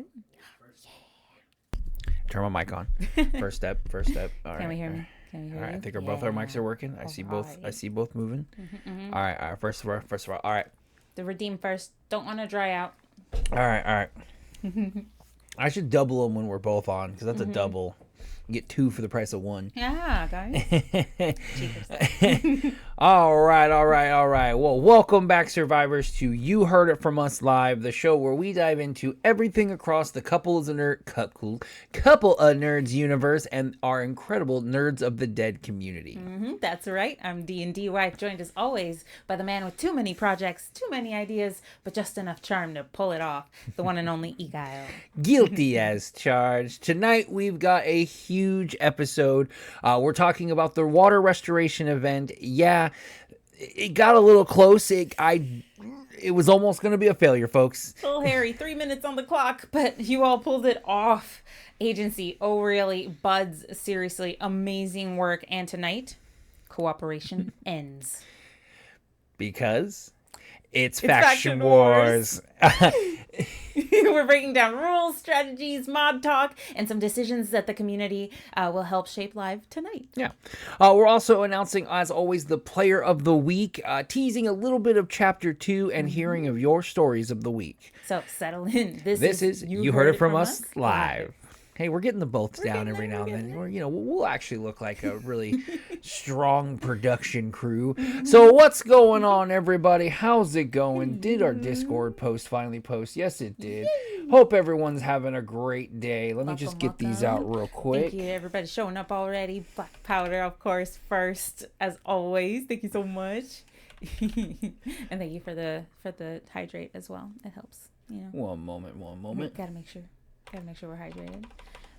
good. Turn my mic on. First step. All right. Can we hear me? Can we hear All right. you? I think both our mics are working. I see both moving. All right. First of all. All right. The redeem first. Don't want to dry out. All right. I should double them when we're both on because that's a double. You get 2 for the price of 1. Yeah, guys. All right. Well, welcome back, survivors, to You Heard It From Us Live, the show where we dive into everything across the couple of nerds universe and our incredible Nerds of the Dead community. That's right. I'm DnDWife, joined as always by the man with too many projects, too many ideas, but just enough charm to pull it off. The one and only Eguile. Guilty as charged. Tonight we've got a huge episode. We're talking about the water restoration event. Yeah, it got a little close. It was almost going to be a failure, folks. Little Harry, 3 minutes on the clock, but you all pulled it off. Agency, oh really, buds, seriously, amazing work. And tonight, cooperation ends. Because it's Faction Wars. We're breaking down rules, strategies, mod talk, and some decisions that the community will help shape live tonight. Yeah. We're also announcing, as always, the player of the week, teasing a little bit of chapter 2 and hearing of your stories of the week. So settle in. This is You Heard It From Us Live. Hey, we're getting the bolts down every now and then. We'll actually look like a really strong production crew. So what's going on, everybody? How's it going? Did our Discord post finally post? Yes, it did. Hope everyone's having a great day. Let me just get these out real quick. Thank you, everybody showing up already. Black powder, of course, first, as always. Thank you so much. And thank you for the hydrate as well. It helps. One moment. Gotta make sure we're hydrated.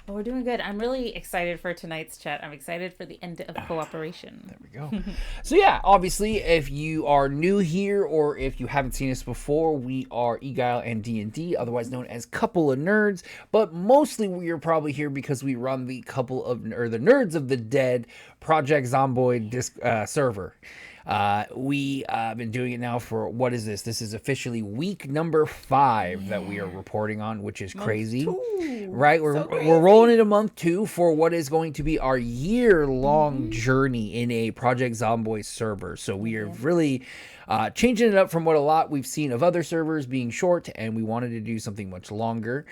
But we're doing good. I'm really excited for tonight's chat. I'm excited for the end of cooperation. There we go. So yeah, obviously, if you are new here or if you haven't seen us before, we are Eguile and DnD, otherwise known as Couple of Nerds. But mostly we are probably here because we run the the Nerds of the Dead Project Zomboid server. We have been doing it now for, what is this? This is officially week number 5 that we are reporting on, which is crazy. Right? We're rolling into month 2 for what is going to be our year-long journey in a Project Zomboid server. So we are really changing it up from what a lot we've seen of other servers being short, and we wanted to do something much longer.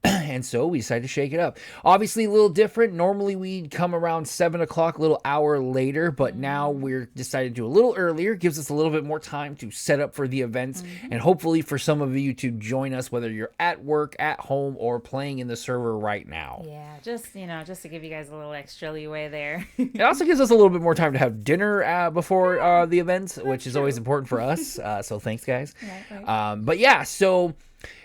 And so we decided to shake it up. Obviously a little different. Normally we'd come around 7 o'clock, a little hour later, but now we're decided to do a little earlier. Gives us a little bit more time to set up for the events, and hopefully for some of you to join us, whether you're at work, at home, or playing in the server right now. Yeah, just to give you guys a little extra leeway there. It also gives us a little bit more time to have dinner before the events, which is always important for us. So thanks, guys. Right. But yeah, so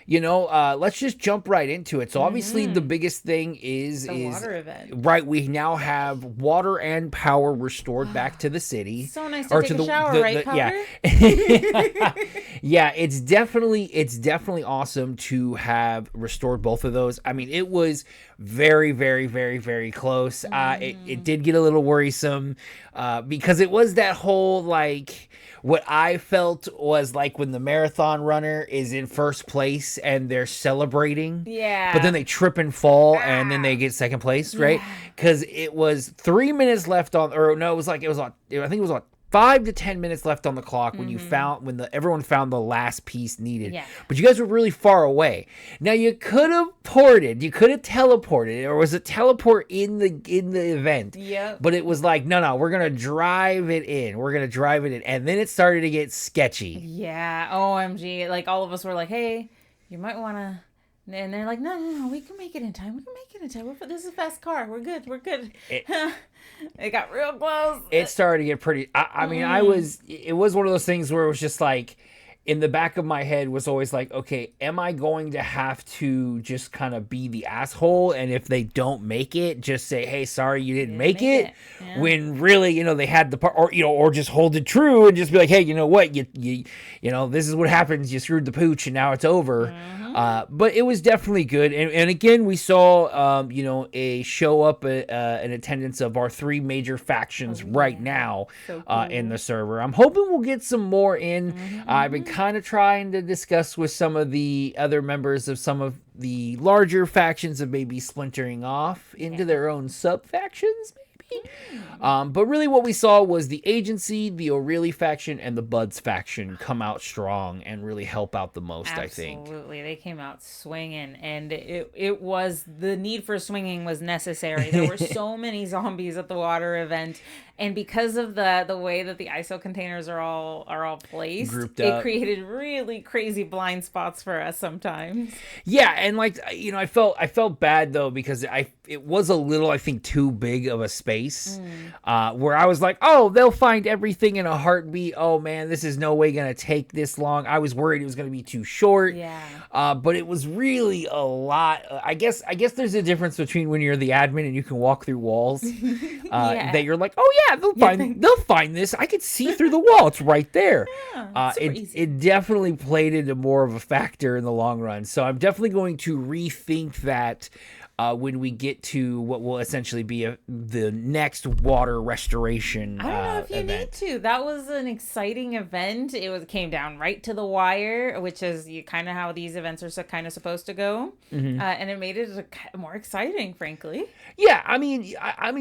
let's just jump right into it. So obviously the biggest thing is water event. Right, we now have water and power restored back to the city. So nice to take a shower, right, Powder? Yeah. Yeah, it's definitely awesome to have restored both of those. I mean, it was very, very, very, very close. It did get a little worrisome because it was that whole, what I felt was like when the marathon runner is in first place and they're celebrating. Yeah. But then they trip and fall and then they get second place, right? Because it was 3 minutes left on, or no, I think it was 5 to 10 minutes left on the clock when everyone found the last piece needed. Yeah. But you guys were really far away. Now you could have teleported, or was it teleport in the event? Yeah. But it was like, no, we're gonna drive it in. And then it started to get sketchy. Yeah. OMG. Like all of us were like, hey, you might wanna. And they're like, no, we can make it in time. This is a fast car. We're good. It got real close. It started to get pretty. I mean, it was one of those things where it was just like, in the back of my head was always like, okay, am I going to have to just kind of be the asshole? And if they don't make it, just say, hey, sorry, you didn't make it. Yeah. When really, they had the part, or just hold it true and just be like, hey, you know what? You this is what happens. You screwed the pooch and now it's over. But it was definitely good. And again, we saw, a show up, an attendance of our 3 major factions right now in the server. I'm hoping we'll get some more in. I've been kind of trying to discuss with some of the other members of some of the larger factions of maybe splintering off into their own sub factions, maybe. But really what we saw was the Agency, the O'Reilly faction, and the Buds faction come out strong and really help out the most, I think. Absolutely. They came out swinging, and it was, the need for swinging was necessary. There were so many zombies at the water event, and because of the way that the ISO containers are all placed, Grouped up. It created really crazy blind spots for us sometimes. Yeah, and like, you know, I felt bad though, because it was a little, I think, too big of a space, where I was like, oh, they'll find everything in a heartbeat. Oh man, this is no way gonna take this long. I was worried it was gonna be too short. Yeah. But it was really a lot. I guess there's a difference between when you're the admin and you can walk through walls, that you're like, oh yeah, they'll find this. I could see through the wall. It's right there. Yeah, it definitely played into more of a factor in the long run. So I'm definitely going to rethink that when we get to what will essentially be the next water restoration I don't know if you event. need to. That was an exciting event. It came down right to the wire, which is kind of how these events are kind of supposed to go, and it made it more exciting, frankly. Yeah, I mean,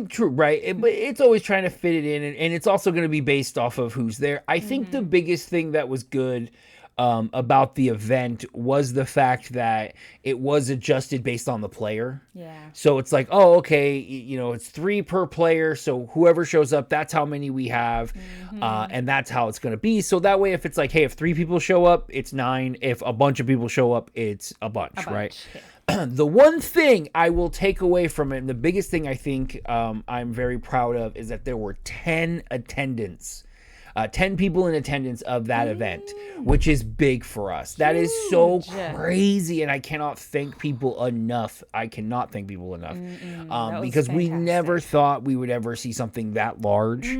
true, right? But it's always trying to fit it in, and it's also going to be based off of who's there. I think the biggest thing that was good about the event was the fact that it was adjusted based on the player. Yeah. So it's like, oh, okay, you know, it's 3 per player. So whoever shows up, that's how many we have. And that's how it's going to be. So that way, if it's like, hey, if 3 people show up, it's 9. If a bunch of people show up, it's a bunch. Right? Yeah. The one thing I will take away from it, and the biggest thing I think I'm very proud of, is that there were 10 attendants. 10 people in attendance of that event, which is big for us. That is so crazy, and I cannot thank people enough. Because we never thought we would ever see something that large,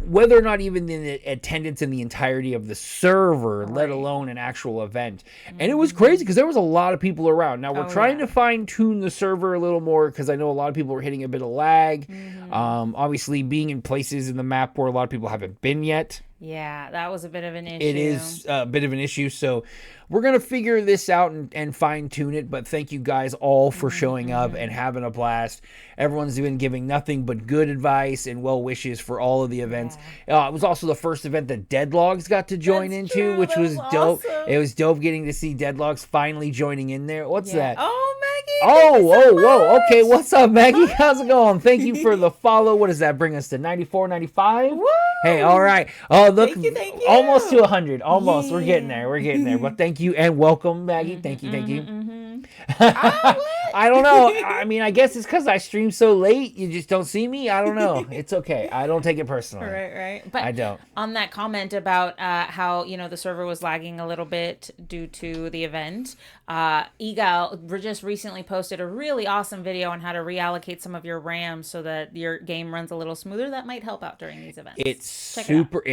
whether or not even in the attendance in the entirety of the server, let alone an actual event. And it was crazy because there was a lot of people around. Now we're trying to fine tune the server a little more, because I know a lot of people are hitting a bit of lag. Obviously being in places in the map where a lot of people haven't been yet. Yeah, that was a bit of an issue. It is a bit of an issue. So we're going to figure this out and fine tune it. But thank you guys all for showing up and having a blast. Everyone's been giving nothing but good advice and well wishes for all of the events. It was also the first event that Deadlogs got to join into, which was dope. Awesome. It was dope getting to see Deadlogs finally joining in there. What's that? Oh, Maggie. Whoa. Okay, what's up, Maggie? How's it going? Thank you for the follow. What does that bring us to? 94, 95? Woo! Hey, all right. Oh, look, Thank you. almost to 100. Almost. Yeah. We're getting there. But thank you and welcome, Maggie. Thank you. I don't know. I mean, I guess it's because I stream so late. You just don't see me. I don't know. It's okay. I don't take it personally. Right. But I don't. On that comment about how, the server was lagging a little bit due to the event, Eguile just recently posted a really awesome video on how to reallocate some of your RAM so that your game runs a little smoother. That might help out during these events. It's super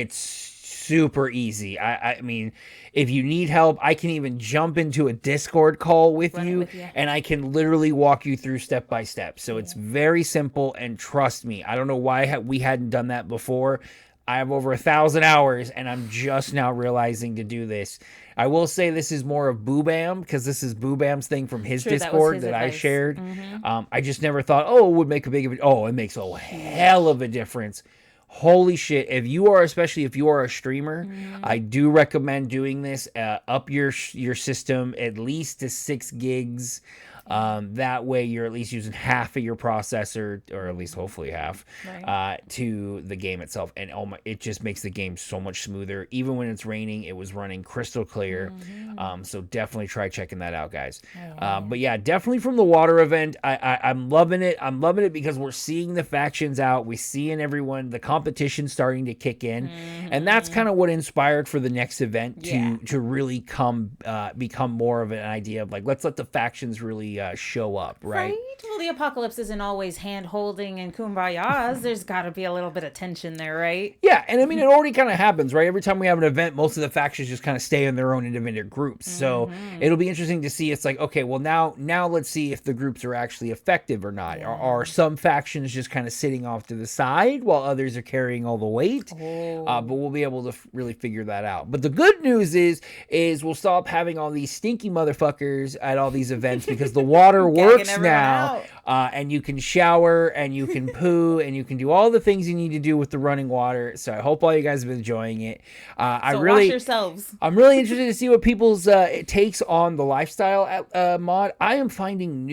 easy. I mean, if you need help, I can even jump into a Discord call with you, and I can literally walk you through step by step. So it's very simple, and trust me, I don't know why we hadn't done that before. I have over 1,000 hours, and I'm just now realizing to do this. I will say this is more of Boobam, because this is Boobam's thing from his Discord that I shared. I just never thought, it would make a big of it. Oh, it makes a hell of a difference. Holy shit. Especially if you are a streamer, I do recommend doing this. Up your system at least to 6 gigs. That way you're at least using half of your processor, or at least hopefully half, to the game itself. And it just makes the game so much smoother. Even when it's raining, it was running crystal clear. So definitely try checking that out, guys. But yeah, definitely from the water event, I'm loving it. I'm loving it because we're seeing the factions out. We're seeing everyone, the competition starting to kick in. And that's kind of what inspired for the next event to really become more of an idea of like, let's let the factions really show up, right? Well, Well, the apocalypse isn't always hand holding and kumbayas. There's got to be a little bit of tension there, right? Yeah, and I mean, it already kind of happens, right? Every time we have an event, most of the factions just kind of stay in their own independent groups. So it'll be interesting to see. It's like, okay, well, now let's see if the groups are actually effective or not. Yeah. Are some factions just kind of sitting off to the side while others are carrying all the weight? But we'll be able to really figure that out. But the good news is we'll stop having all these stinky motherfuckers at all these events because the water works now. And you can shower and you can poo and you can do all the things you need to do with the running water. So I hope all you guys have been enjoying it. So wash yourselves. I'm really interested to see what people's takes on the lifestyle mod. I am finding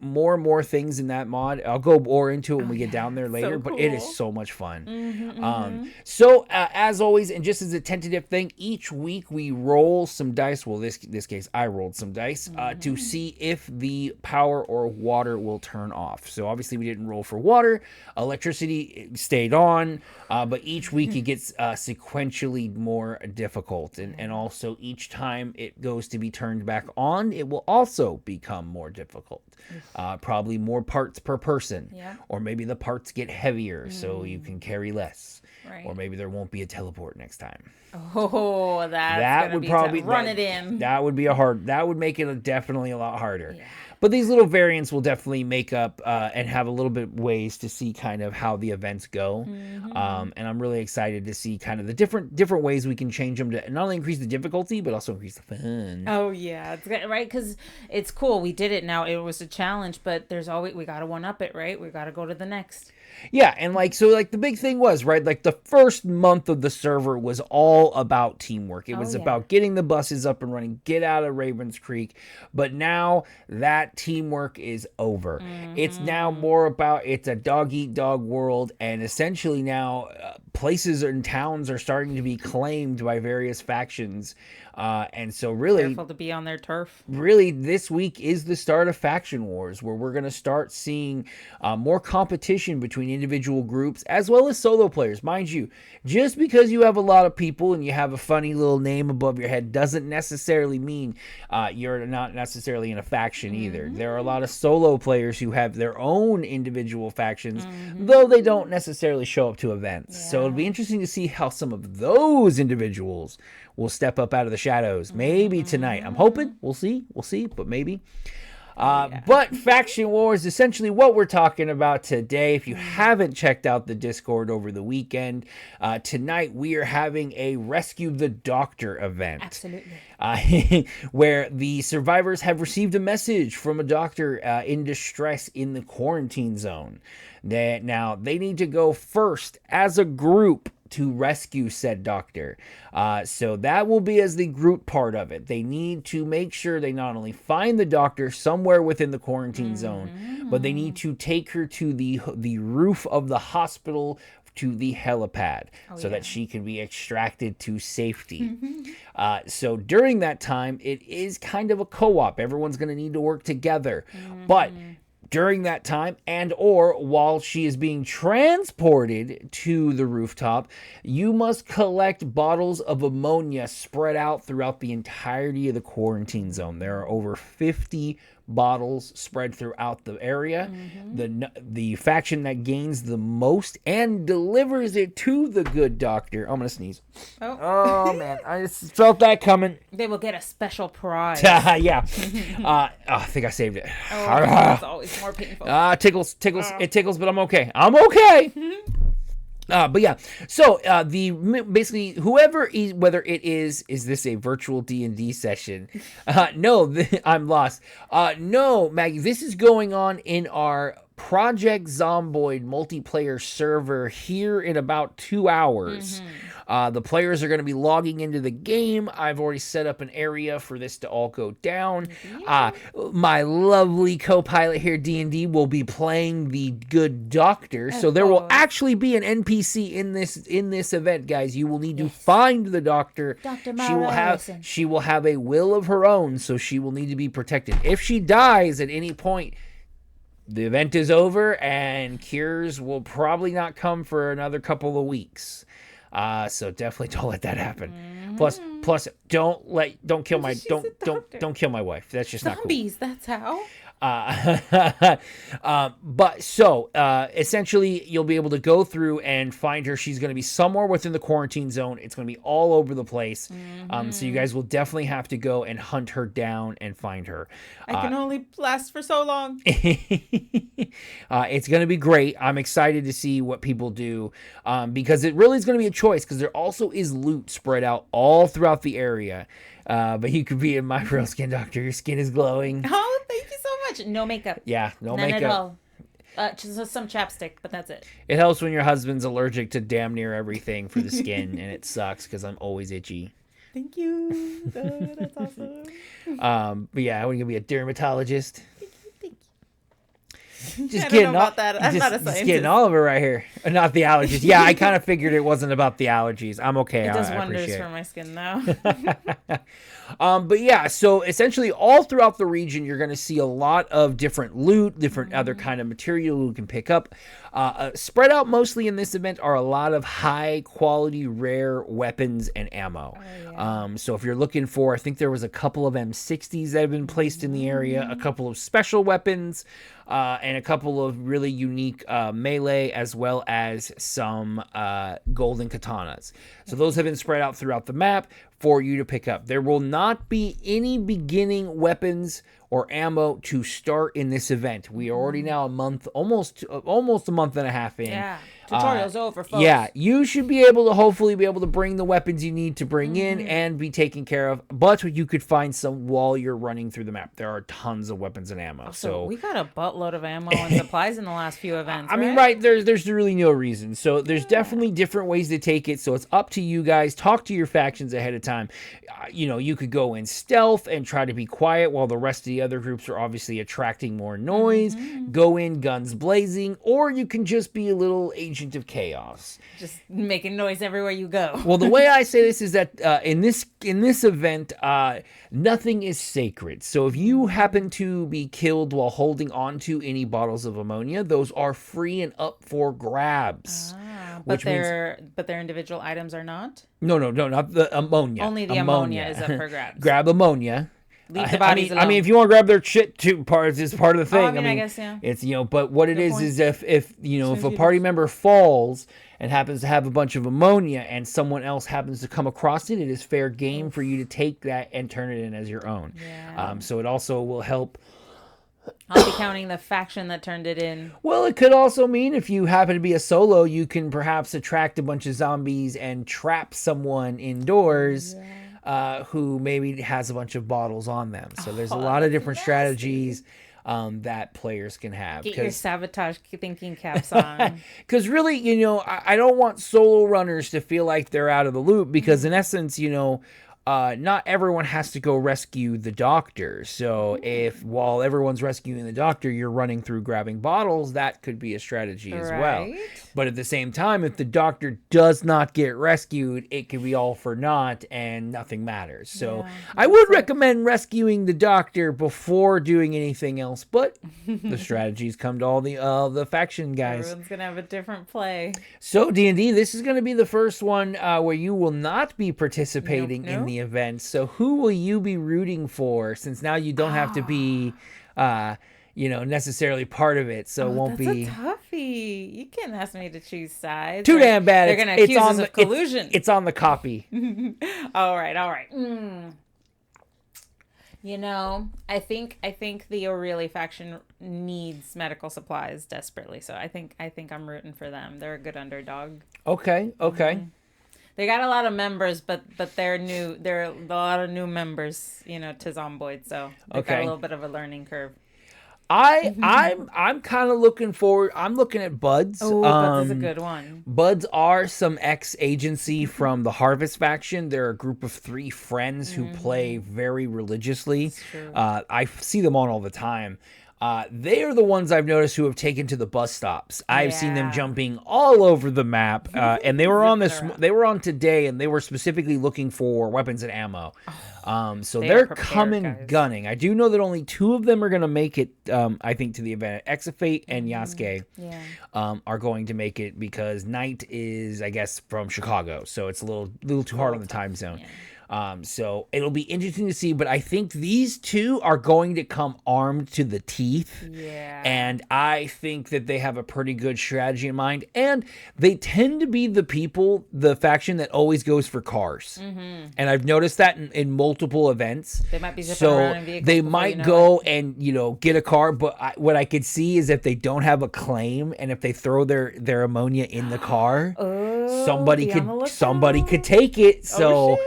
more and more things in that mod. I'll go more into it when we get down there later, but it is so much fun. So as always, and just as a tentative thing, each week we roll some dice. Well, this case I rolled some dice to see if the power or water will turn off. So obviously we didn't roll for water. Electricity stayed on, but each week it gets sequentially more difficult, and also each time it goes to be turned back on, it will also become more difficult. Probably more parts per person, or maybe the parts get heavier so you can carry less. Right. Or maybe there won't be a teleport next time. Oh, that would probably run it in. That would be that would make it definitely a lot harder. Yeah. But these little variants will definitely make up and have a little bit ways to see kind of how the events go. And I'm really excited to see kind of the different ways we can change them to not only increase the difficulty, but also increase the fun. Oh, yeah. Right? Because it's cool. We did it now. It was a challenge, but there's always, we got to one-up it, right? We got to go to the next. Yeah, and the big thing was, right, like the first month of the server was all about teamwork. It was about getting the buses up and running, get out of Ravens Creek. But now that teamwork is over. It's now more about, it's a dog-eat-dog world, and essentially now places and towns are starting to be claimed by various factions. And so really careful to be on their turf. Really, this week is the start of faction wars, where we're going to start seeing more competition between individual groups as well as solo players. Mind you, just because you have a lot of people and you have a funny little name above your head doesn't necessarily mean you're not necessarily in a faction either. There are a lot of solo players who have their own individual factions, though they don't necessarily show up to events. So it'll be interesting to see how some of those individuals will step up out of the shadows. Maybe tonight. I'm hoping. We'll see, but maybe. But Faction War is essentially what we're talking about today. If you haven't checked out the Discord over the weekend, tonight we are having a Rescue the Doctor event. Absolutely. Where the survivors have received a message from a doctor in distress in the quarantine zone. Now, they need to go first as a group to rescue said doctor. So that will be as the group part of it. They need to make sure they not only find the doctor somewhere within the quarantine zone, but they need to take her to the roof of the hospital, to the helipad, so that she can be extracted to safety. So during that time, it is kind of a co-op. Everyone's going to need to work together. But during that time, and or while she is being transported to the rooftop, you must collect bottles of ammonia spread out throughout the entirety of the quarantine zone. There are over 50 bottles spread throughout the area. The faction that gains the most and delivers it to the good doctor. I'm gonna sneeze. Oh man, I just felt that coming. They will get a special prize. Yeah. I think I saved it. It's always more painful. Tickles. It tickles, but I'm okay. But yeah, so basically whoever is, whether it is this a virtual D&D session? No, I'm lost. No, Maggie, this is going on in our Project Zomboid multiplayer server here in about 2 hours. The players are going to be logging into the game. I've already set up an area for this to all go down. My lovely co-pilot here, D&D, will be playing the good doctor. So there will actually be an NPC in this event, guys. You will need to find the doctor. She will have a will of her own, so she will need to be protected. If she dies at any point, the event is over, and cures will probably not come for another couple of weeks. So definitely don't let that happen. Plus, don't kill my wife. That's just not cool. Zombies, that's how. But so essentially, you'll be able to go through and find her. She's going to be somewhere within the quarantine zone. It's going to be all over the place. So you guys will definitely have to go and hunt her down and find her. I can only last for so long. It's going to be great. I'm excited to see what people do because it really is going to be a choice because there also is loot spread out all throughout the area. But you could be in my real skin doctor. Your skin is glowing. Oh, thank you so much. No makeup. Yeah, no None makeup. at all. Just some chapstick, but that's it. It helps when your husband's allergic to damn near everything for the skin, and it sucks because I'm always itchy. Thank you. Oh, that's awesome. But yeah, when you be a dermatologist. Thank Just I don't getting know about all, that. I'm not a just scientist. getting all of it right here. Not the allergies. Yeah, I kind of figured it wasn't about the allergies. I'm okay. It does I wonders appreciate for my skin, though. But yeah, so essentially all throughout the region, you're going to see a lot of different loot, different other kind of material you can pick up. Spread out mostly in this event are a lot of high quality, rare weapons and ammo. Oh, yeah. So if you're looking for, I think there was a couple of M60s that have been placed in the area, a couple of special weapons, and a couple of really unique melee, as well as some golden katanas. So those have been spread out throughout the map for you to pick up. There will not be any beginning weapons or ammo to start in this event. We are already now a month, almost a month and a half in. Yeah. Tutorial's over, folks. Yeah, you should be able to hopefully be able to bring the weapons you need to bring in and be taken care of. But you could find some while you're running through the map. There are tons of weapons and ammo. So we got a buttload of ammo and supplies in the last few events. I mean, right, there's really no reason. So there's definitely different ways to take it. So it's up to you guys. Talk to your factions ahead of time. You could go in stealth and try to be quiet while the rest of the other groups are obviously attracting more noise. Go in guns blazing, or you can just be a little agent of chaos. Just making noise everywhere you go. Well, the way I say this is that in this event, nothing is sacred. So if you happen to be killed while holding on to any bottles of ammonia, those are free and up for grabs. But their individual items are not? No, not the ammonia. Only the ammonia is up for grabs. Grab ammonia. Leave the bodies alone. I mean, if you want to grab their shit too, is part of the thing. I guess, yeah. It's, but what it is if a you party member falls and happens to have a bunch of ammonia and someone else happens to come across it, it is fair game for you to take that and turn it in as your own. Yeah. So it also will help. I'll be counting the faction that turned it in. Well, it could also mean if you happen to be a solo, you can perhaps attract a bunch of zombies and trap someone indoors. Who maybe has a bunch of bottles on them. So there's a lot of different strategies that players can have. Get your sabotage thinking caps on. Because really, I don't want solo runners to feel like they're out of the loop because in essence, not everyone has to go rescue the doctor. So if while everyone's rescuing the doctor, you're running through grabbing bottles, that could be a strategy as well. But at the same time, if the doctor does not get rescued, it could be all for naught and nothing matters. So I would recommend rescuing the doctor before doing anything else. But the strategies come to all the faction guys. Everyone's going to have a different play. So D&D, this is going to be the first one where you will not be participating in the event. So who will you be rooting for since now you don't have to be necessarily part of it, so it won't be a toughie. You can't ask me to choose sides. Too damn bad. They're going to accuse us of collusion. It's on the copy. all right. I think the O'Reilly faction needs medical supplies desperately, so I think I'm rooting for them. They're a good underdog. Okay. They got a lot of members, but they're new. There are a lot of new members, to Zomboid, so they've got a little bit of a learning curve. I'm kind of looking forward. I'm looking at Buds. Oh, Buds is a good one. Buds are some ex-agency from the Harvest faction. They're a group of 3 friends who play very religiously. I see them on all the time. They are the ones I've noticed who have taken to the bus stops. I've seen them jumping all over the map, and they were on this. They were on today, and they were specifically looking for weapons and ammo. So they're coming gunning. I do know that only 2 of them are going to make it. I think to the event. Exafate and Yasuke are going to make it because Knight is, I guess, from Chicago, so it's a little too hard on the time zone. So it'll be interesting to see, but I think these two are going to come armed to the teeth. Yeah. And I think that they have a pretty good strategy in mind. And they tend to be the faction that always goes for cars. And I've noticed that in multiple events. They might be zipping around in vehicles. They might go and, get a car. But what I could see is if they don't have a claim and if they throw their ammonia in the car, somebody could take it. So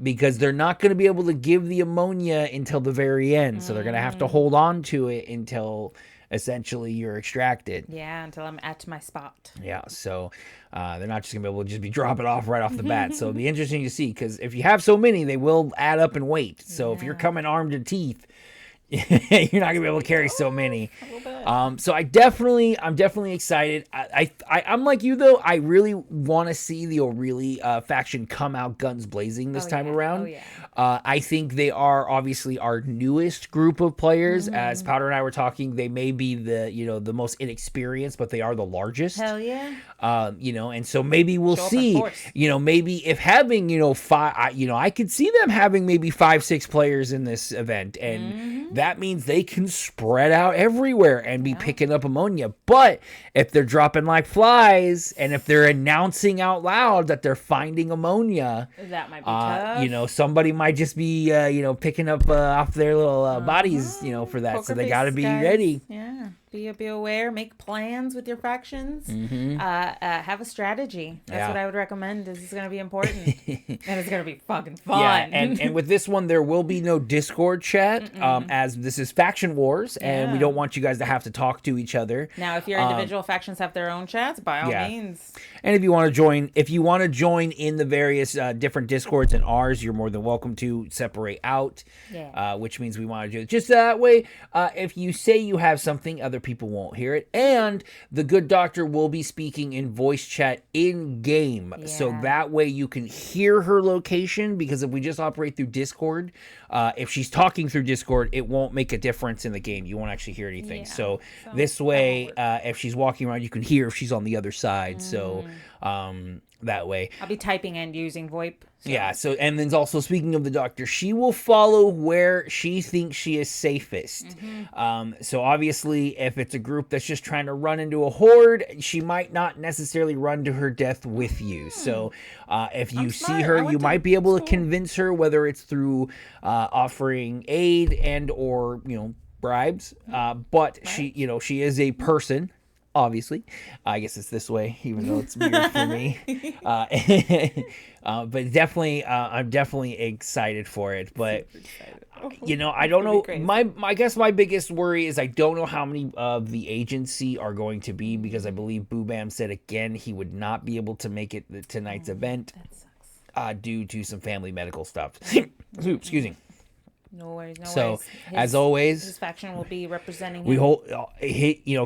because they're not going to be able to give the ammonia until the very end. So they're going to have to hold on to it until essentially you're extracted. Yeah, until I'm at my spot. Yeah, so they're not just going to be able to just be dropping off right off the bat. So it'll be interesting to see, because if you have so many, they will add up and weight. So if you're coming armed to teeth, you're not gonna be able to carry so many. So I'm definitely excited. I'm like you though. I really want to see the O'Reilly faction come out guns blazing this time around. I think they are obviously our newest group of players. As Powder and I were talking, they may be the most inexperienced, but they are the largest. Hell yeah. And so maybe we'll see. Maybe if having five, I could see them having maybe 5-6 players in this event, and that means they can spread out everywhere and be picking up ammonia. But if they're dropping like flies, and if they're announcing out loud that they're finding ammonia, that might be tough. Somebody might just be picking up off their little bodies, for that. So they got to be ready. Yeah. Be aware. Make plans with your factions. Have a strategy. That's what I would recommend. This is going to be important, and it's going to be fucking fun. Yeah, and with this one, there will be no Discord chat, as this is Faction Wars, and we don't want you guys to have to talk to each other. Now, if your individual factions have their own chats, by all means. And if you want to join in the various different Discords and ours, you're more than welcome to separate out. Which means we want to do it just that way. If you say you have something, other people won't hear it, and the good doctor will be speaking in voice chat in game, so that way you can hear her location, because if we just operate through Discord, if she's talking through Discord, it won't make a difference in the game. You won't actually hear anything. So this way, if she's walking around, you can hear if she's on the other side. So that way I'll be typing and using VoIP. So and then also, speaking of the doctor, she will follow where she thinks she is safest. So obviously, if it's a group that's just trying to run into a horde, she might not necessarily run to her death with you. So if you see her, you might be able to convince her, whether it's through offering aid and or bribes. But she is a person. Obviously, I guess it's this way, even though it's weird for me. But definitely, I'm definitely excited for it. But I don't know. I guess my biggest worry is I don't know how many of the agency are going to be, because I believe Boo Bam said again he would not be able to make it tonight's event due to some family medical stuff. Excuse me. No worries. As always, his faction will be representing him. We hold,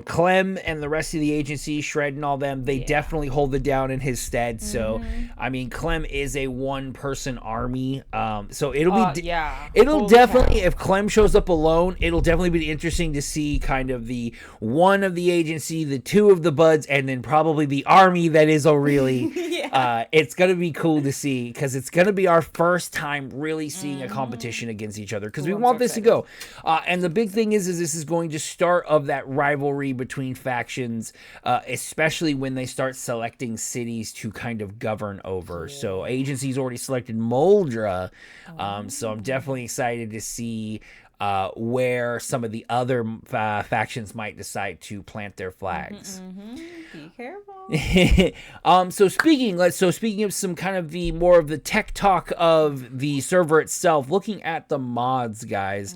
Clem and the rest of the agency, Shred and all them, they definitely hold it down in his stead. So, I mean, Clem is a one-person army. So it'll be, it'll definitely, if Clem shows up alone, it'll definitely be interesting to see kind of the one of the agency, the two of the buds, and then probably the army that is O'Reilly. It's going to be cool to see, because it's going to be our first time really seeing a competition against each other, because we want this to go. And the big thing is this is going to start of that rivalry between factions, especially when they start selecting cities to kind of govern over. So agency's already selected Moldra, so I'm definitely excited to see where some of the other factions might decide to plant their flags. Be careful. So speaking of some kind of the more of the tech talk of the server itself, looking at the mods, guys.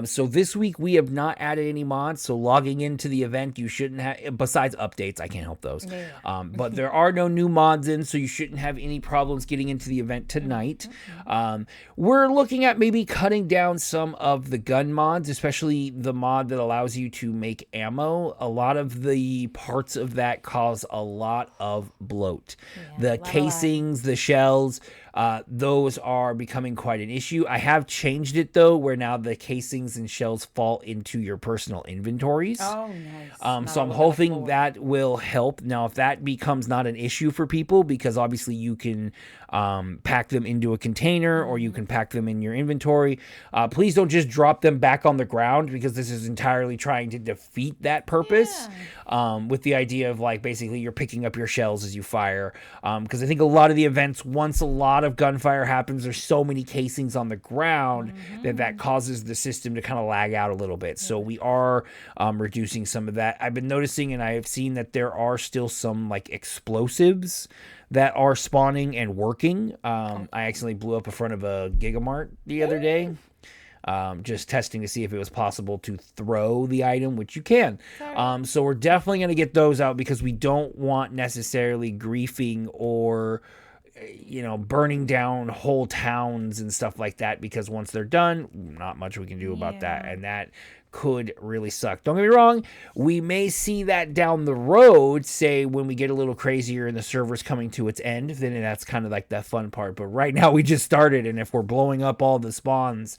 So this week we have not added any mods. So logging into the event, you shouldn't have, besides updates, I can't help those. But there are no new mods in, so you shouldn't have any problems getting into the event tonight. We're looking at maybe cutting down some of the gun mods, especially the mod that allows you to make ammo. A lot of the parts of that cause a lot of bloat. The casings, the shells, those are becoming quite an issue. I have changed it though, where now the casings and shells fall into your personal inventories. Oh, nice. So I'm hoping that will help. Now, if that becomes not an issue for people, because obviously you can pack them into a container or you can pack them in your inventory, please don't just drop them back on the ground, because this is entirely trying to defeat that purpose. With the idea of like basically you're picking up your shells as you fire. Because I think a lot of the events, once a lot of gunfire happens, there's so many casings on the ground that causes the system to kind of lag out a little bit. So we are reducing some of that. I've been noticing, and I have seen that there are still some like explosives that are spawning and working. I accidentally blew up in front of a Gigamart the other day. Just testing to see if it was possible to throw the item, which you can. So we're definitely going to get those out, because we don't want necessarily griefing or, burning down whole towns and stuff like that, because once they're done, not much we can do about that. And that could really suck. Don't get me wrong, we may see that down the road, say when we get a little crazier and the server's coming to its end, then that's kind of like that fun part. But right now we just started, and if we're blowing up all the spawns,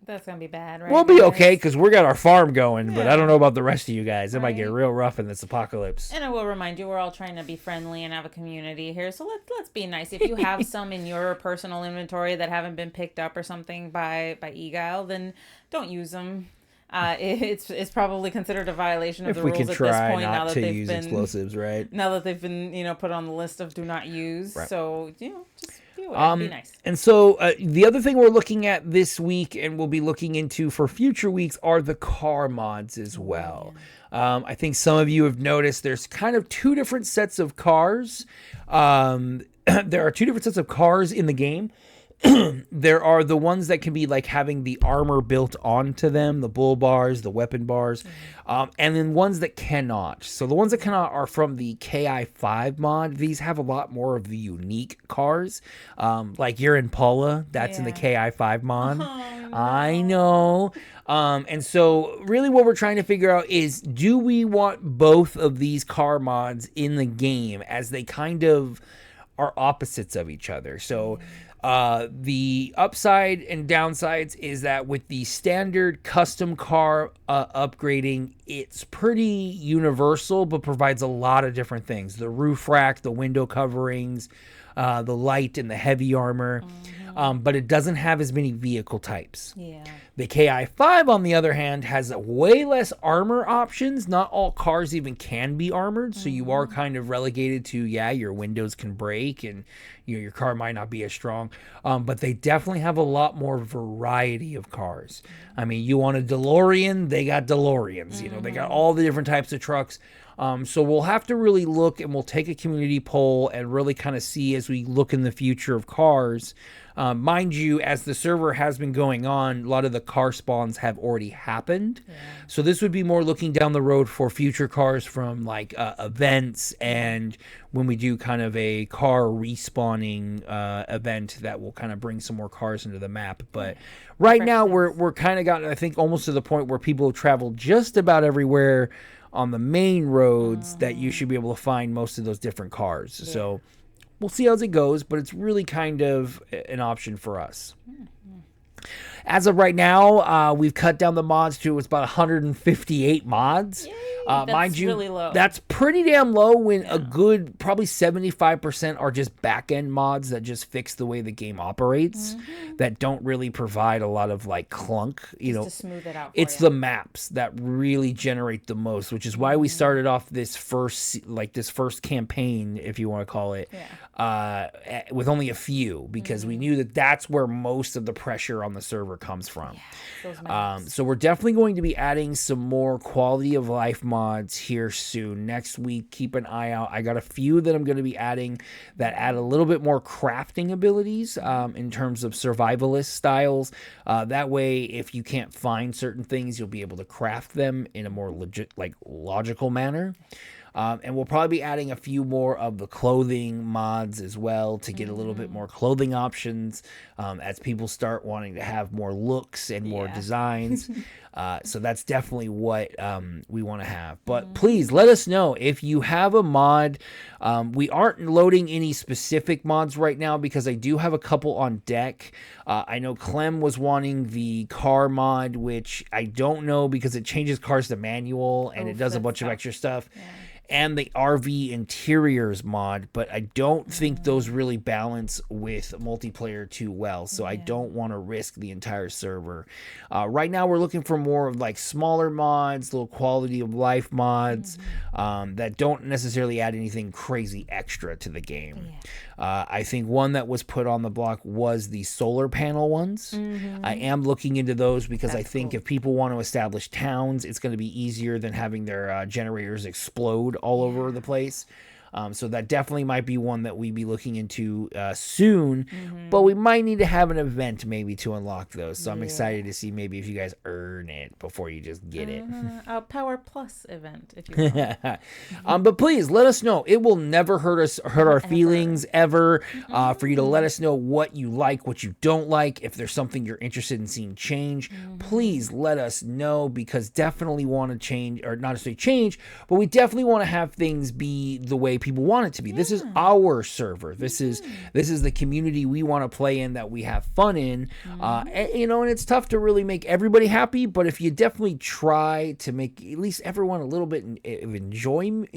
that's going to be bad, right? We'll be okay, because we got our farm going, but I don't know about the rest of you guys. It might get real rough in this apocalypse. And I will remind you, we're all trying to be friendly and have a community here, so let's be nice. If you have some in your personal inventory that haven't been picked up or something by Eguile, then don't use them. It's probably considered a violation of the rules at this point. Now that they've been explosives, right? Now that they've been put on the list of do not use. Right. So just be nice. And so the other thing we're looking at this week, and we'll be looking into for future weeks, are the car mods as well. I think some of you have noticed there's kind of two different sets of cars. There are two different sets of cars in the game. There are the ones that can be like having the armor built onto them, the bull bars, the weapon bars, and then ones that cannot. So the ones that cannot are from the KI5 mod. These have a lot more of the unique cars, like your Impala, that's in the KI5 mod. Oh, no. I know. And so really what we're trying to figure out is, do we want both of these car mods in the game, as they kind of are opposites of each other? So the upside and downsides is that with the standard custom car upgrading, it's pretty universal, but provides a lot of different things. The roof rack, the window coverings, the light and the heavy armor. But it doesn't have as many vehicle types. The KI5, on the other hand, has way less armor options. Not all cars even can be armored, so you are kind of relegated to, your windows can break and your car might not be as strong. But they definitely have a lot more variety of cars. I mean, you want a DeLorean, they got DeLoreans. They got all the different types of trucks. So we'll have to really look, and we'll take a community poll and really kind of see as we look in the future of cars. Mind you, as the server has been going on, a lot of the car spawns have already happened. So this would be more looking down the road for future cars from like events, and when we do kind of a car respawning event that will kind of bring some more cars into the map. But right now we're kind of gotten, I think, almost to the point where people travel just about everywhere on the main roads that you should be able to find most of those different cars. So we'll see how it goes, but it's really kind of an option for us. As of right now, we've cut down the mods to about 158 mods. That's mind you, really low. That's pretty damn low when a good probably 75% are just back-end mods that just fix the way the game operates, that don't really provide a lot of like clunk. To smooth it out. It's the maps that really generate the most, which is why we started off this first campaign, if you want to call it, with only a few, because we knew that that's where most of the pressure on the server comes from. So we're definitely going to be adding some more quality of life mods here soon. Next week, keep an eye out. I got a few that I'm going to be adding that add a little bit more crafting abilities in terms of survivalist styles. That way, if you can't find certain things, you'll be able to craft them in a more logical manner. And we'll probably be adding a few more of the clothing mods as well to get a little bit more clothing options as people start wanting to have more looks and more designs. So that's definitely what we want to have. But please let us know if you have a mod. We aren't loading any specific mods right now because I do have a couple on deck. I know Clem was wanting the car mod, which I don't know because it changes cars to manual and it does a bunch of extra stuff. Yeah. And the RV interiors mod, but I don't think those really balance with multiplayer too well, so I don't want to risk the entire server. Right now we're looking for more of like smaller mods, little quality of life mods that don't necessarily add anything crazy extra to the game. I think one that was put on the block was the solar panel ones. I am looking into those because I think if people want to establish towns, it's going to be easier than having their generators explode all over the place. So that definitely might be one that we'd be looking into soon, but we might need to have an event maybe to unlock those. So I'm excited to see maybe if you guys earn it before you just get it. A Power Plus event, if you want. But please let us know. It will never hurt our feelings ever. For you to let us know what you like, what you don't like. If there's something you're interested in seeing change, please let us know, because definitely want to change, or not to say change, but we definitely want to have things be the way people want it to be. This is our server. This is the community we want to play in, that we have fun in. And it's tough to really make everybody happy, but if you definitely try to make at least everyone a little bit of enjoying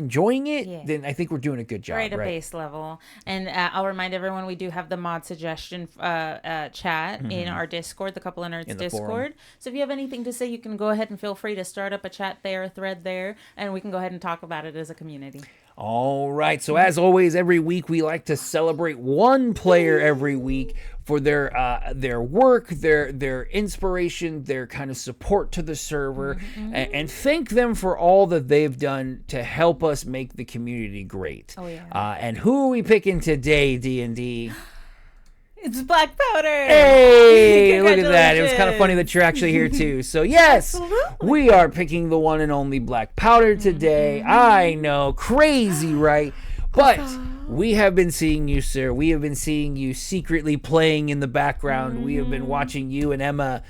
it, then I think we're doing a good job. Right, a base level. And I'll remind everyone, we do have the mod suggestion chat in our Discord, the Couple of Nerds Discord. Forum. So if you have anything to say, you can go ahead and feel free to start up a chat there, a thread there, and we can go ahead and talk about it as a community. All right. So as always, every week we like to celebrate one player every week for their work, their inspiration, their kind of support to the server, and thank them for all that they've done to help us make the community great. Oh yeah. And who are we picking today, D&D? It's Black Powder. Hey, look at that. It was kind of funny that you're actually here too. So yes, we are picking the one and only Black Powder today. I know, crazy, right? But we have been seeing you, sir. We have been seeing you secretly playing in the background. We have been watching you and Emma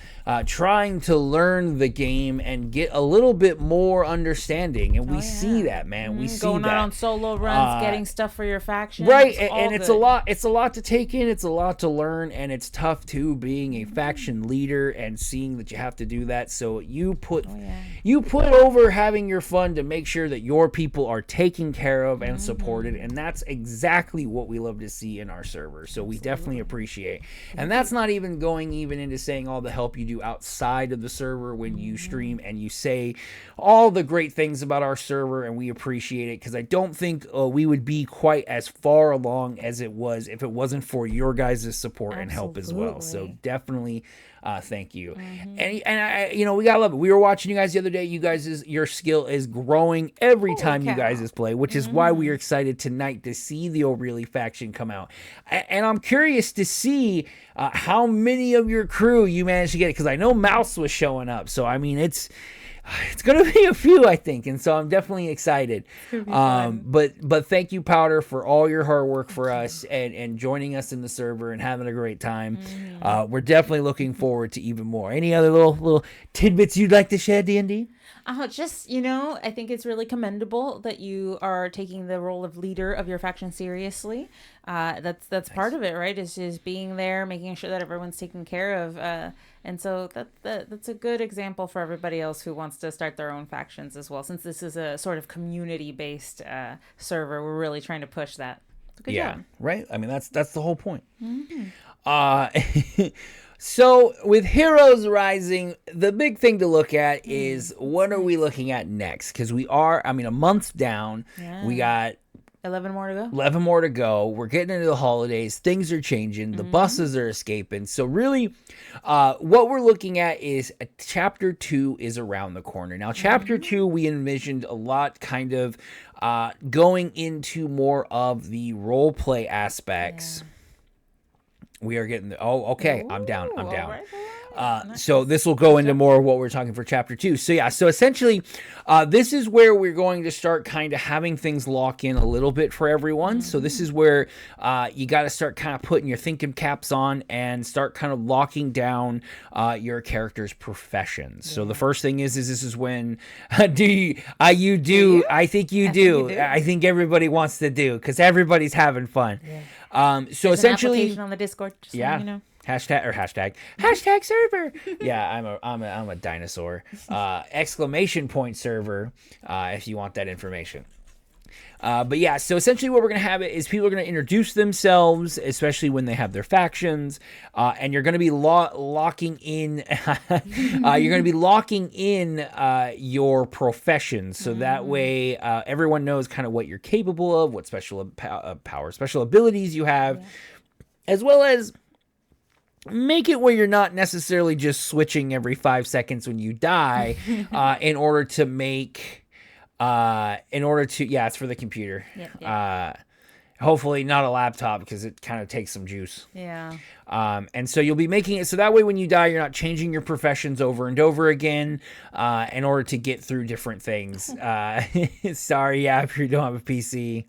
trying to learn the game and get a little bit more understanding. And we see that, man. We see going that. Going out on solo runs, getting stuff for your faction. Right, and it's a lot. It's a lot to take in. It's a lot to learn, and it's tough too, being a faction leader and seeing that you have to do that. So you put over having your fun to make sure that your people are taken care of and supported, and that's exactly what we love to see in our server. So we definitely appreciate. And that's not even going into saying all the help you do outside of the server when you stream and you say all the great things about our server, and we appreciate it, because I don't think we would be quite as far along as it was if it wasn't for your guys' support and help as well. So definitely thank you. And I, we gotta love it. We were watching you guys the other day. Your skill is growing every time you guys play, which is why we are excited tonight to see the O'Reilly faction come out. And I'm curious to see how many of your crew you managed to get, because I know Mouse was showing up. So I mean, it's going to be a few, I think, and so I'm definitely excited. But thank you, Powder, for all your hard work for us and joining us in the server and having a great time. We're definitely looking forward to even more. Any other little tidbits you'd like to share, D&D? Just, I think it's really commendable that you are taking the role of leader of your faction seriously. That's part of it, right? Is just being there, making sure that everyone's taken care of. And so that's a good example for everybody else who wants to start their own factions as well. Since this is a sort of community-based server, we're really trying to push that. Good job. Right? I mean, that's the whole point. So with Heroes Rising, the big thing to look at is what are we looking at next? Because we are, a month down. Yeah. We got 11 more to go. 11 more to go. We're getting into the holidays. Things are changing. The buses are escaping. So really, what we're looking at is Chapter 2 is around the corner. Now, Chapter 2, we envisioned a lot kind of going into more of the role play aspects. Yeah. We are getting okay. I'm down. Right. So this will go into more of what we're talking for chapter 2. So yeah, so essentially, this is where we're going to start kind of having things lock in a little bit for everyone. So this is where you got to start kind of putting your thinking caps on and start kind of locking down your character's professions. So the first thing is this is when do you, I think you do. I think everybody wants to do, because everybody's having fun. So There's essentially, an application on the Discord, just so you know. Hashtag server. Yeah, I'm a dinosaur. Exclamation point server, if you want that information. But yeah, so essentially what we're going to have is people are going to introduce themselves, especially when they have their factions, and you're going to be locking in your professions, so that way everyone knows kind of what you're capable of, what special abilities you have, as well as make it where you're not necessarily just switching every 5 seconds when you die, in order to it's for the computer. Hopefully not a laptop, because it kind of takes some juice. Yeah. And so you'll be making it so that way when you die, you're not changing your professions over and over again, in order to get through different things. Sorry, if you don't have a PC.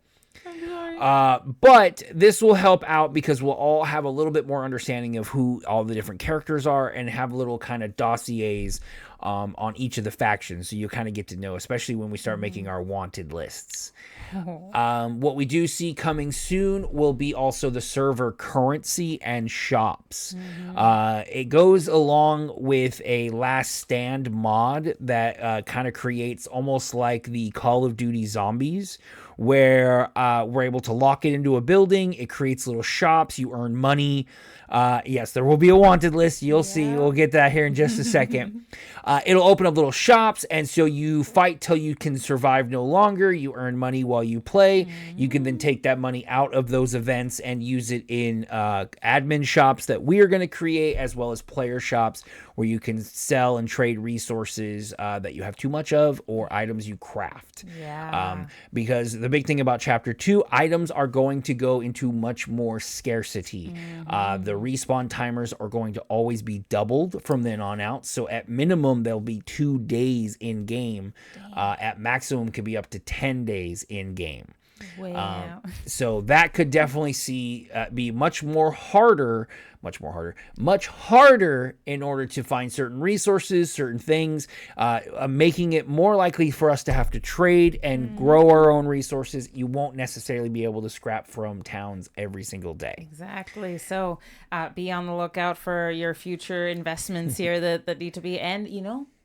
But this will help out because we'll all have a little bit more understanding of who all the different characters are, and have little kind of dossiers on each of the factions, so you kind of get to know, especially when we start making our wanted lists. What we do see coming soon will be also the server currency and shops. It goes along with a last stand mod that kind of creates almost like the Call of Duty Zombies, where we're able to lock it into a building. It creates little shops. You earn money. Yes, there will be a wanted list. You'll see. We'll get that here in just a second. It'll open up little shops, and so you fight till you can survive no longer. You earn money while you play. You can then take that money out of those events and use it in admin shops that we are going to create, as well as player shops where you can sell and trade resources that you have too much of, or items you craft. Because the big thing about Chapter 2, items are going to go into much more scarcity. The respawn timers are going to always be doubled from then on out. So at minimum, there'll be 2 days in game. At maximum, could be up to 10 days in game. So that could definitely be much harder in order to find certain resources, certain things, making it more likely for us to have to trade and grow our own resources. You won't necessarily be able to scrap from towns every single day. Exactly. So be on the lookout for your future investments here that need to be, and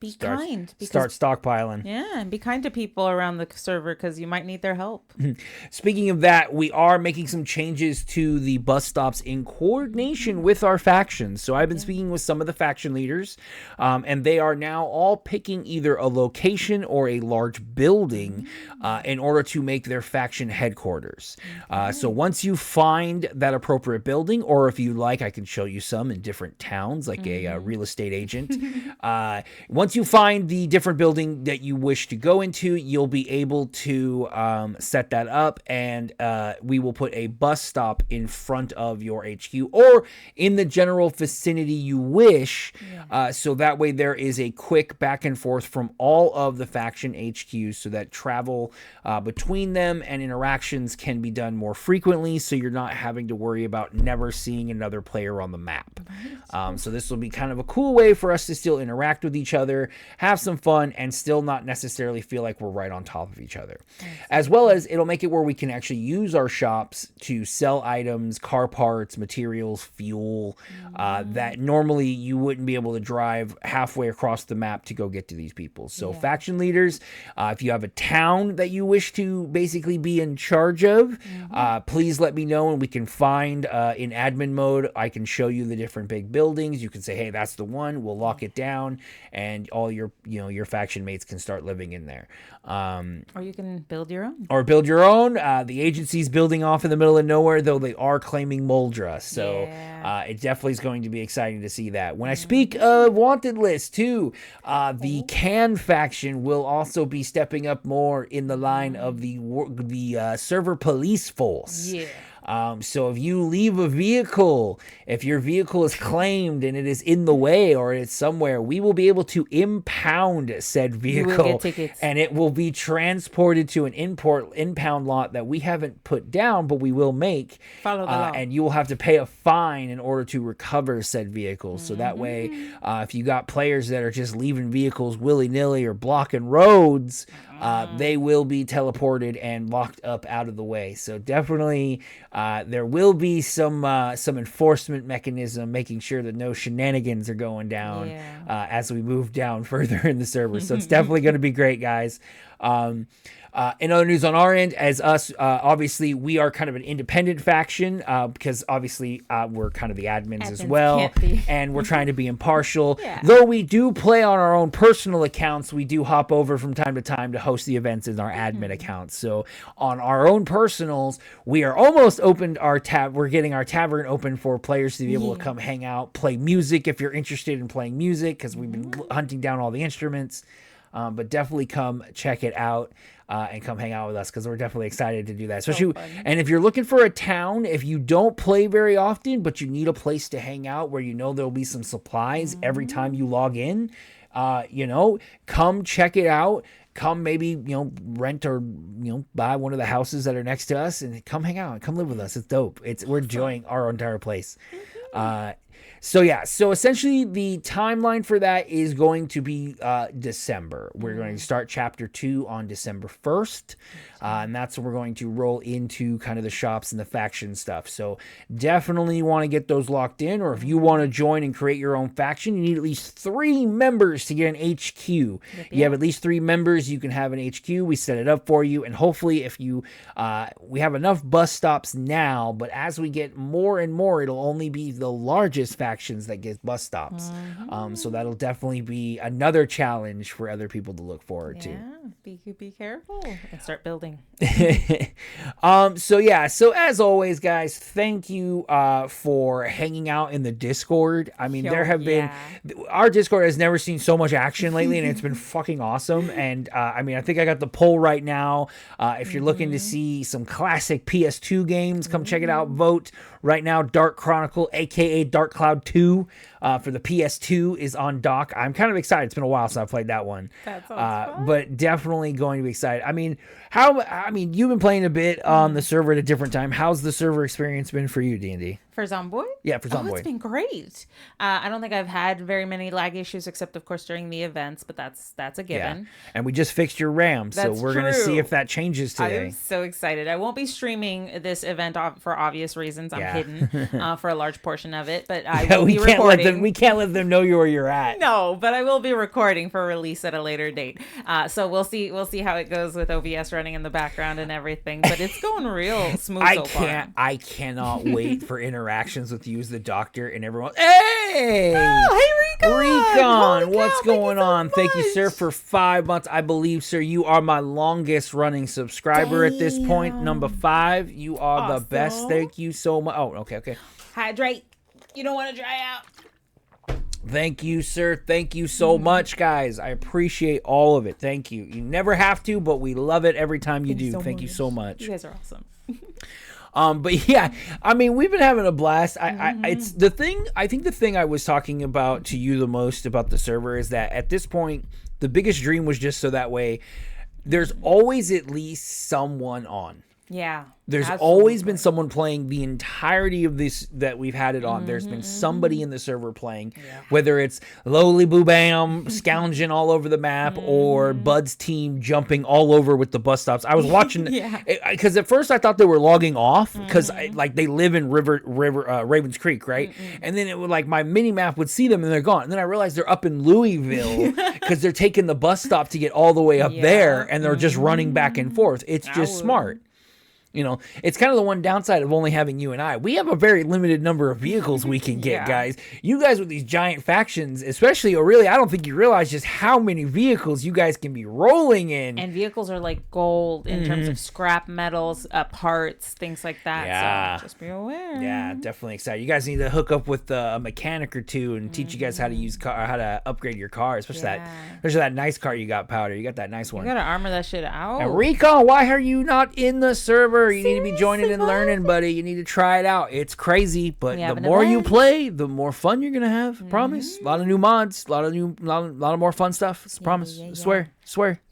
be kind. Start stockpiling. Yeah, and be kind to people around the server, because you might need their help. Speaking of that, we are making some changes to the bus stops in coordination with our factions. So I've been speaking with some of the faction leaders, and they are now all picking either a location or a large building in order to make their faction headquarters. So once you find that appropriate building, or if you like, I can show you some in different towns, like a real estate agent. Once you find the different building that you wish to go into, you'll be able to set that up, and we will put a bus stop in front of your HQ, or in the general vicinity you wish, so that way there is a quick back and forth from all of the faction HQs, so that travel between them and interactions can be done more frequently, so you're not having to worry about never seeing another player on the map. So this will be kind of a cool way for us to still interact with each other, have some fun, and still not necessarily feel like we're right on top of each other. As well as it'll make it where we can actually use our shops to sell items, car parts, materials, fuel, that normally you wouldn't be able to drive halfway across the map to go get to these people. So faction leaders, if you have a town that you wish to basically be in charge of, please let me know, and we can find in admin mode, I can show you the different big buildings. You can say, hey, that's the one. We'll lock it down, and all your faction mates can start living in there. Or you can build your own. The agency's building off in the middle of nowhere, though they are claiming Moldra. So it definitely is going to be exciting to see that. When I speak of wanted lists too, the Can faction will also be stepping up more in the line of the server police force. So if you leave a vehicle, if your vehicle is claimed and it is in the way or it's somewhere, we will be able to impound said vehicle. You will get tickets. And it will be transported to an impound lot that we haven't put down, but we will make. Follow the law. And you will have to pay a fine in order to recover said vehicles. So that way, if you got players that are just leaving vehicles willy-nilly or blocking roads, they will be teleported and locked up out of the way. So definitely there will be some enforcement mechanism making sure that no shenanigans are going down as we move down further in the server. So it's definitely going to be great, guys. In other news on our end, as us, obviously, we are kind of an independent faction because obviously we're kind of the admins as well, and we're trying to be impartial. Though we do play on our own personal accounts, we do hop over from time to time to host the events in our admin accounts. So on our own personals, we are almost opened our tab. We're getting our tavern open for players to be able to come hang out, play music if you're interested in playing music, because we've been hunting down all the instruments. But definitely come check it out and come hang out with us because we're definitely excited to do that. Especially, and if you're looking for a town, if you don't play very often, but you need a place to hang out where you know there'll be some supplies every time you log in, come check it out. Come maybe, rent or, buy one of the houses that are next to us and come hang out. Come live with us. It's dope. We're enjoying our entire place. So essentially the timeline for that is going to be December. We're going to start chapter 2 on December 1st. And that's when we're going to roll into kind of the shops and the faction stuff. So definitely want to get those locked in. Or if you want to join and create your own faction, you need at least 3 members to get an HQ. You have at least 3 members, you can have an HQ. We set it up for you. And hopefully if you, we have enough bus stops now, but as we get more and more, it'll only be the largest factions that get bus stops. So that'll definitely be another challenge for other people to look forward to. Be careful and start building. So as always, guys, thank you for hanging out in the Discord. I mean, there have been, our Discord has never seen so much action lately, and it's been fucking awesome. And I mean, I think I got the poll right now. If you're looking to see some classic PS2 games, come check it out. Vote right now. Dark Chronicle, aka Dark Cloud 2, for the PS2 is on dock. I'm kind of excited. It's been a while since I played that one. That sounds fun. But definitely going to be excited. I mean, you've been playing a bit on the server at a different time. How's the server experience been for you, D&D? For Zomboid? Yeah, for Zomboid. It's been great. I don't think I've had very many lag issues, except of course during the events, but that's a given. Yeah. And we just fixed your RAM, so we're going to see if that changes today. I'm so excited. I won't be streaming this event for obvious reasons. I'm hidden for a large portion of it, but I will be recording. We can't let them know where you're at. No, but I will be recording for release at a later date. So we'll see how it goes with OBS running in the background and everything. But it's going real smooth so far. I cannot wait for interactions with you as the doctor and everyone. Hey! Oh, hey, Recon! What's going on? Thank you, sir, for 5 months. I believe, sir, you are my longest running subscriber at this point. Number 5. You are the best. Thank you so much. Oh, okay. Hydrate. You don't want to dry out. Thank you, sir. Thank you so much, guys. I appreciate all of it. Thank you. You never have to, but we love it every time you do. Thank you so much. You guys are awesome. But yeah, I mean, we've been having a blast. It's the thing. I think the thing I was talking about to you the most about the server is that at this point, the biggest dream was just so that way there's always at least someone on. Yeah. There's always been someone playing the entirety of this that we've had it on. There's been somebody in the server playing, whether it's Lowly Boo Bam scounging all over the map or Bud's team jumping all over with the bus stops. I was watching because at first I thought they were logging off because they live in Ravens Creek, right? And then it would my mini map would see them and they're gone. And then I realized they're up in Louisville because they're taking the bus stop to get all the way up there and they're just running back and forth. It's just smart. It's kind of the one downside of only having you and I. We have a very limited number of vehicles we can get, guys. You guys with these giant factions, especially, or really, I don't think you realize just how many vehicles you guys can be rolling in. And vehicles are like gold in terms of scrap metals, parts, things like that. Yeah. So just be aware. Yeah, definitely excited. You guys need to hook up with a mechanic or two and teach you guys how to use how to upgrade your car, especially that nice car you got, Powder. You got that nice one. You gotta armor that shit out. And Recon, why are you not in the server? summer. You need to be joining and learning, buddy. You need to try it out. It's crazy, but the more you play, the more fun you're gonna have. Promise. A lot of new mods, a lot of more fun stuff. Promise. Swear.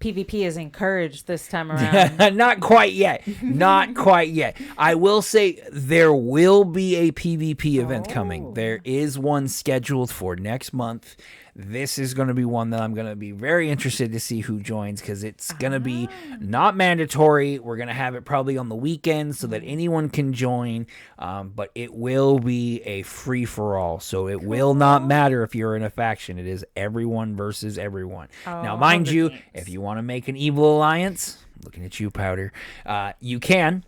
PvP is encouraged this time around. Not quite yet. Not quite yet. I will say there will be a PvP event coming. There is one scheduled for next month. This is going to be one that I'm going to be very interested to see who joins, because it's going to be not mandatory. We're going to have it probably on the weekends so that anyone can join, but it will be a free-for-all. So it will not matter if you're in a faction. It is everyone versus everyone. Now, mind you, if you want to make an evil alliance, looking at you, Powder, you can.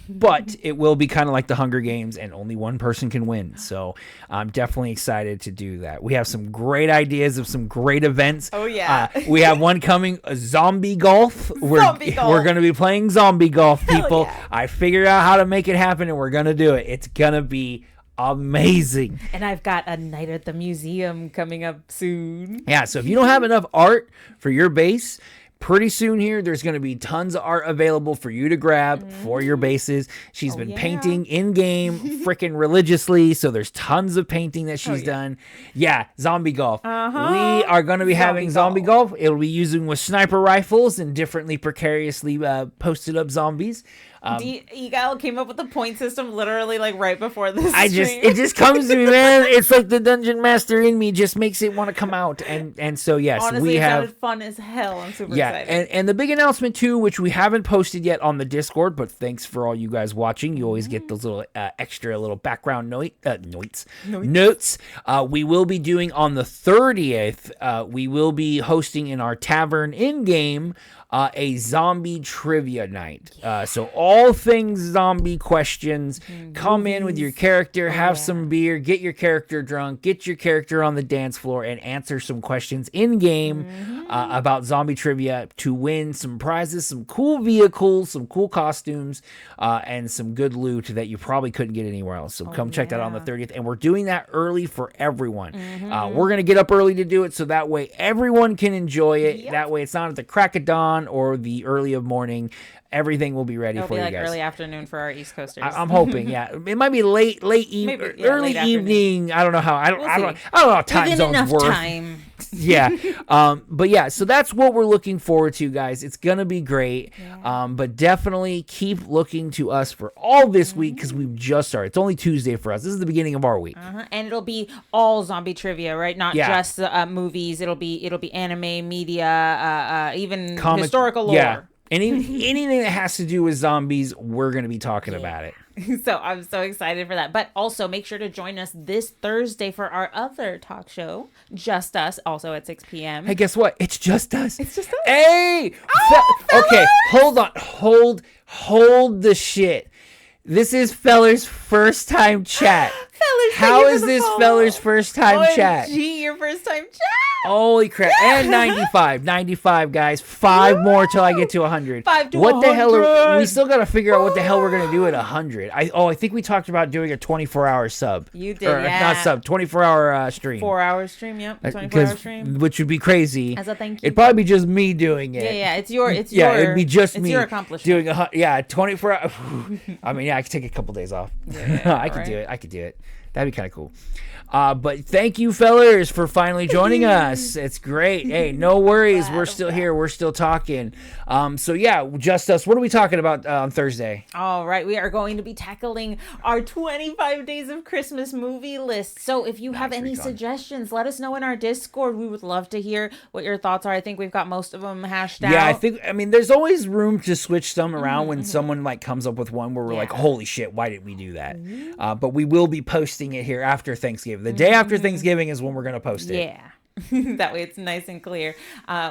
But it will be kind of like the Hunger Games, and only one person can win. So I'm definitely excited to do that. We have some great ideas of some great events. Oh, yeah. We have one coming, zombie golf. We're going to be playing zombie golf, people. Yeah. I figured out how to make it happen, and we're going to do it. It's going to be amazing. And I've got a night at the museum coming up soon. Yeah, so if you don't have enough art for your base, pretty soon here, there's going to be tons of art available for you to grab for your bases. She's been painting in-game freaking religiously, so there's tons of painting that she's done. Yeah, zombie golf. We are going to be having zombie golf. It'll be using with sniper rifles and differently precariously posted up zombies. Eguile came up with the point system literally like right before this. It just comes to me, man. It's like the dungeon master in me just makes it want to come out. And so yes, honestly, it sounded fun as hell. I'm super excited. And the big announcement too, which we haven't posted yet on the Discord, but thanks for all you guys watching. You always get those little extra little background notes. We will be doing on the 30th. We will be hosting in our tavern in game a zombie trivia night. So all things zombie questions. Come in with your character, have some beer, get your character drunk, get your character on the dance floor, and answer some questions in game about zombie trivia to win some prizes, some cool vehicles, some cool costumes, and some good loot that you probably couldn't get anywhere else. So come check that out on the 30th. And we're doing that early for everyone. We're going to get up early to do it, so that way everyone can enjoy it. That way it's not at the crack of dawn or the early of morning. Everything will be ready for you guys. It'll be like early afternoon for our East Coasters. I'm hoping, yeah. It might be late evening, early evening. I don't know how. I don't know how time zones work. Time. Yeah. But yeah, so that's what we're looking forward to, guys. It's gonna be great. Yeah. But definitely keep looking to us for all this week, because we've just started. It's only Tuesday for us. This is the beginning of our week. And it'll be all zombie trivia, right? Not just movies. It'll be anime, media, even historical lore. Yeah. Anything that has to do with zombies, we're going to be talking about it. So I'm so excited for that. But also make sure to join us this Thursday for our other talk show, Just Us, also at 6 p.m. Hey, guess what? It's Just Us. It's Just Us. Hey! Okay, hold on. Hold the shit. This is Feller's first time chat. How is this Feller's first time chat? Gee, your first time chat. Holy crap. And 95, guys. 5 more till I get to 100. 5 to what 100. The hell we still got to figure out what the hell we're going to do at 100. I think we talked about doing a 24-hour sub. You did, yeah. Not sub, 24-hour stream. 4-hour stream, yep. 24-hour stream. Which would be crazy. As a thank you. It'd probably be just me doing it. Yeah, it'd be just me your accomplishment. Doing 24 hours. I mean, I could take a couple days off. Yeah, I could do it. That'd be kind of cool. But thank you, fellers, for finally joining us. It's great. Hey, no worries. We're still here. We're still talking. So yeah, Just Us. What are we talking about on Thursday? All right. We are going to be tackling our 25 Days of Christmas movie list. So if you have any suggestions, let us know in our Discord. We would love to hear what your thoughts are. I think we've got most of them hashed out. Yeah, I mean, there's always room to switch some around when someone like comes up with one where we're like, holy shit, why didn't we do that? But we will be posting it here after Thanksgiving. The day after Thanksgiving is when we're going to post it. Yeah. That way it's nice and clear.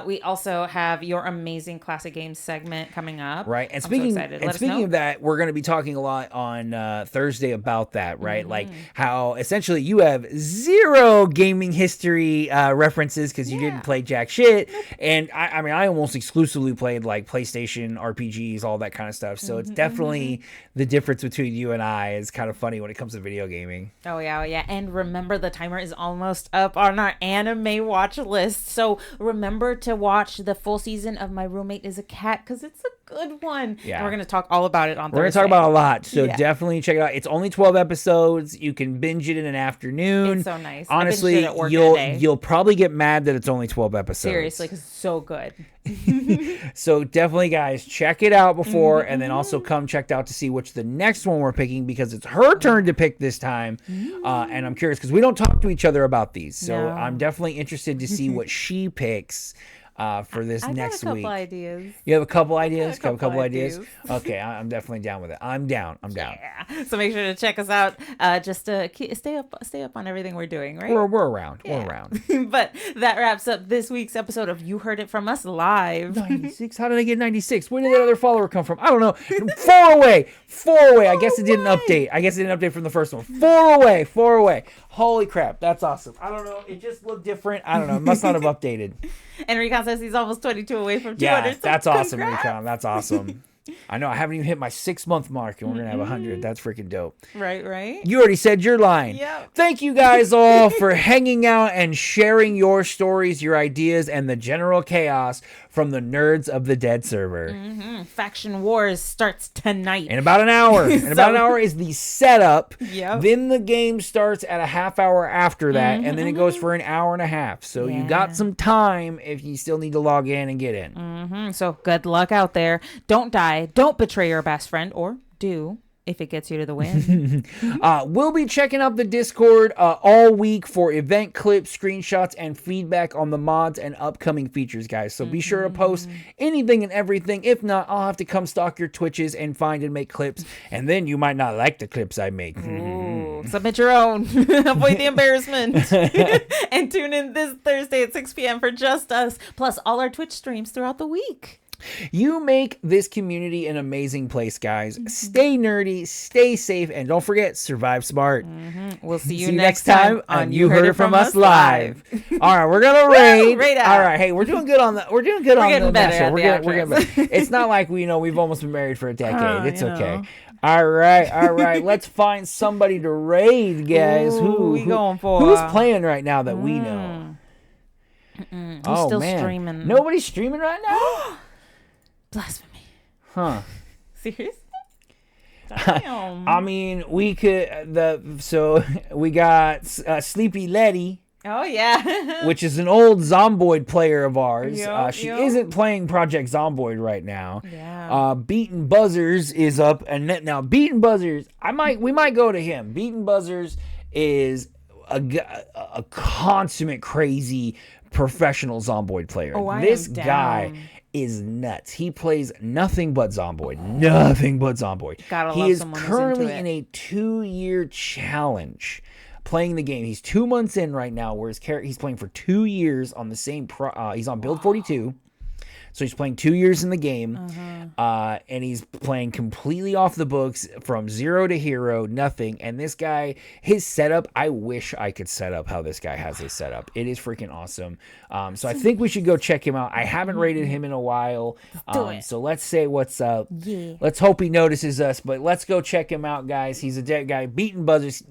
We also have your amazing classic games segment coming up. Right. And speaking of that, we're going to be talking a lot on Thursday about that, right? Like how essentially you have 0 gaming history references because you didn't play jack shit. And I mean, I almost exclusively played like PlayStation, RPGs, all that kind of stuff. So it's definitely the difference between you and I is kind of funny when it comes to video gaming. Oh, yeah. And remember, the timer is almost up on our anime watch list, so remember to watch the full season of My Roommate is a Cat, because it's a good one. Yeah. And we're going to talk all about it on Thursday. We're going to talk about a lot, so Yeah. definitely check it out. It's only 12 episodes. You can binge it in an afternoon. It's so nice. Honestly, I binged it at work today. you'll probably get mad that it's only 12 episodes. Seriously, 'cause it's so good. So definitely, guys, check it out before, and then also come checked out to see which the next one we're picking, because it's her turn to pick this time. And I'm curious because we don't talk to each other about these, so No. I'm definitely interested to see what she picks for this next I got a week. couple ideas. You have a couple ideas? got a couple ideas? ideas. Okay, I'm definitely down with it. I'm down. Yeah. So make sure to check us out. Just to stay up on everything we're doing, right? We're around. Yeah. We're around. But that wraps up this week's episode of You Heard It From Us Live. 96? How did I get 96? Where did that other follower come from? I don't know. 4 away. 4 away. I guess it didn't update. I guess it didn't update from the first one. 4 away. 4 away. Holy crap. That's awesome. I don't know. It just looked different. I don't know. It must not have updated. And Recon says he's almost 22 away from 200. Yeah, so that's awesome, congrats. Recon. That's awesome. I know. I haven't even hit my 6-month mark, and we're going to have 100. That's freaking dope. Right. You already said your line. Yep. Thank you guys all for hanging out and sharing your stories, your ideas, and the general chaos from the Nerds of the Dead server. Faction Wars starts tonight. In about an hour. In about an hour is the setup. Yep. Then the game starts at a half hour after that, and then it goes for an hour and a half. So you got some time if you still need to log in and get in. So good luck out there. Don't die. Don't betray your best friend, or do if it gets you to the win. We'll be checking out the Discord all week for event clips, screenshots, and feedback on the mods and upcoming features, guys. So be sure to post anything and everything. If not, I'll have to come stalk your Twitches and find and make clips. And then you might not like the clips I make. Ooh, submit your own. Avoid the embarrassment. And tune in this Thursday at 6 p.m. for Just Us, plus all our Twitch streams throughout the week. You make this community an amazing place, guys. Stay nerdy, stay safe, and don't forget, survive smart. We'll see you next time on You Heard It From Us Live. All right, we're gonna raid. Raid out. All right, hey, we're doing good on the. We're doing good on getting the better mashup. at We're the getting better. It's not like we've almost been married for a decade. It's you okay. know. All right. Let's find somebody to raid, guys. Who we going for? Who's playing right now that we know? Who's Oh still man, streaming? nobody's streaming right now. Blasphemy. Huh. Seriously? Damn. I mean, we could we got Sleepy Letty, Oh, yeah. which is an old Zomboid player of ours. Yup, She yup. isn't playing Project Zomboid right now. Yeah. Beaten Buzzers is up, and now Beaten Buzzers, we might go to him. Beaten Buzzers is a consummate crazy professional Zomboid player. Oh, I This am guy down. is nuts. He plays nothing but Zomboid. Nothing but Zomboid. Gotta He love is someone who's currently into it. in a 2-year challenge playing the game. He's 2 months in right now, where he's playing for 2 years on the same he's on build 42. So he's playing 2 years in the game, and he's playing completely off the books from 0 to hero, nothing. And this guy, his setup, I wish I could set up how this guy has his setup. It is freaking awesome. So I think we should go check him out. I haven't rated him in a while. do it. So let's say what's up. Yeah. Let's hope he notices us, but let's go check him out, guys. He's a dead guy. Beaten Buzzers.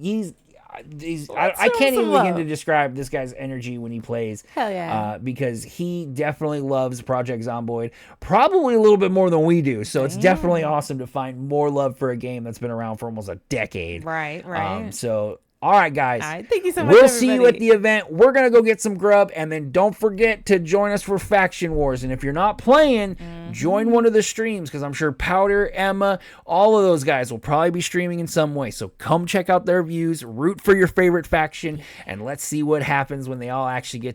I can't even begin to describe this guy's energy when he plays. Hell yeah. Because he definitely loves Project Zomboid, probably a little bit more than we do. So it's definitely awesome to find more love for a game that's been around for almost a decade. Right. So, all right, guys. All right, thank you so much, We'll see you at everybody. the event. We're going to go get some grub, and then don't forget to join us for Faction Wars. And if you're not playing, join one of the streams, because I'm sure Powder, Emma, all of those guys will probably be streaming in some way. So come check out their views, root for your favorite faction, and let's see what happens when they all actually get